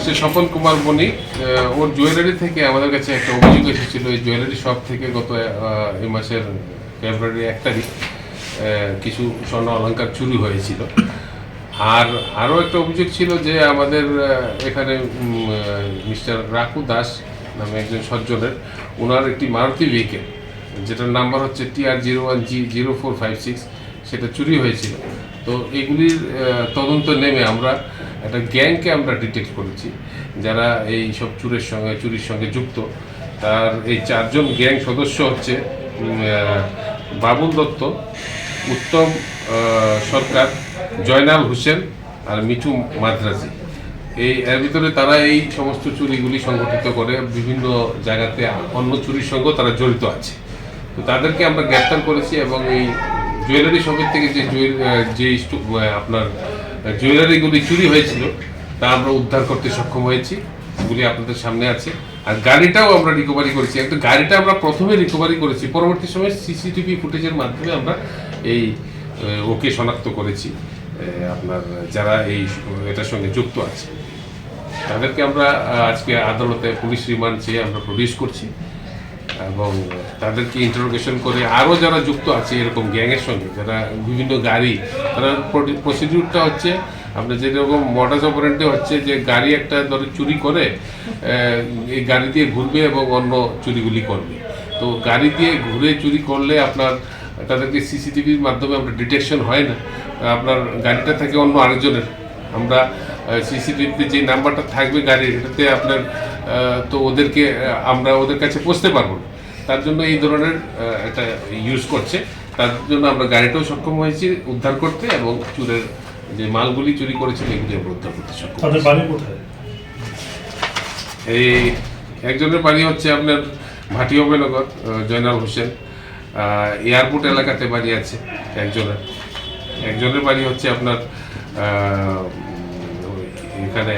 Mister Swapan Kumar বণিক, ওর jewellery থেকে আমাদের কাছে একটা অভিযোগ এসেছিল। এই জুয়েলারি শপ থেকে গত এই মাসের ফেব্রুয়ারি 1 তারিখ কিছু স্বর্ণ অলংকার চুরি হয়েছিল। আর আরও একটা অভিযোগ ছিল যে আমাদের এখানে মিস্টার রাকু দাস নামে একজন সজ্জনের, ওনার একটি মারুতি ভেহিকেল যেটার নাম্বার হচ্ছে TR01G0456, সেটা চুরি হয়েছিল। তো এগুলির তদন্ত নেমে আমরা একটা গ্যাংকে আমরা ডিটেক্ট করেছি যারা এই সব চুরির সঙ্গে যুক্ত। তার এই 4 জন গ্যাং সদস্য হচ্ছে বাবুল দত্ত, উত্তম সরকার, জয়নাল হোসেন আর মিঠু মাদ্রাজি। এর ভিতরে তারা এই সমস্ত চুরিগুলি সংগঠিত করে বিভিন্ন জায়গাতে অন্য চুরির সঙ্গেও তারা জড়িত আছে। তো তাদেরকে আমরা গ্রেপ্তার করেছি এবং এই জুয়েলারি শপের থেকে যে আপনার জুয়েলারিগুলি চুরি হয়েছিল তা আমরা উদ্ধার করতে সক্ষম হয়েছি। এগুলি আপনাদের সামনে আছে। আর গাড়িটাও আমরা রিকভারি করেছি। একটা গাড়িটা আমরা প্রথমে রিকভারি করেছি, পরবর্তী সময় সিসিটিভি ফুটেজের মাধ্যমে আমরা এই ওকে শনাক্ত করেছি। আপনার যারা এটার সঙ্গে যুক্ত আছে তাদেরকে আমরা আজকে আদালতে পুলিশ রিমান্ড চেয়ে আমরা প্রডিউস করছি এবং তাদেরকে ইন্টারোগেশন করে আরও যারা যুক্ত আছে এরকম গ্যাংয়ের সঙ্গে, যারা বিভিন্ন গাড়ি, তারা প্রসিডিউরটা হচ্ছে আপনার যেরকম মডাস অপারেন্ডে হচ্ছে যে গাড়ি একটা ধরে চুরি করে এই গাড়ি দিয়ে ঘুরবে এবং অন্য চুরিগুলি করবে। তো গাড়ি দিয়ে ঘুরে চুরি করলে আপনার তাদেরকে সিসিটিভির মাধ্যমে আমরা ডিটেকশন হয় না, আপনার গাড়িটা থাকে অন্য আরেকজনের। আমরা সিসিটিভিতে যে নাম্বারটা থাকবে গাড়ির, এটাতে আপনার তো ওদেরকে আমরা ওদের কাছে পৌঁছতে পারবো না। তার জন্য এই ধরনের একটা ইউজ করছে। তার জন্য আমরা গাড়িটাও সক্ষম হয়েছি উদ্ধার করতে এবং চুরের যে মালগুলি চুরি করেছিল এগুলি আমরা উদ্ধার করতে সক্ষম। তাদের বাড়ি কোথায়? এই একজনের বাড়ি হচ্ছে আপনার ভাটিয়ানগর, জয়নাল হোসেন। এয়ারপোর্ট এলাকাতে বাড়ি আছে একজনের বাড়ি হচ্ছে আপনার এখানে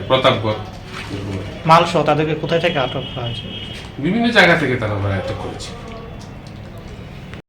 প্রতাপগড়। মাল সহ তাদেরকে কোথায় থেকে আটক করা হয়েছে? বিভিন্ন জায়গা থেকে তারা আমরা আটক করেছি।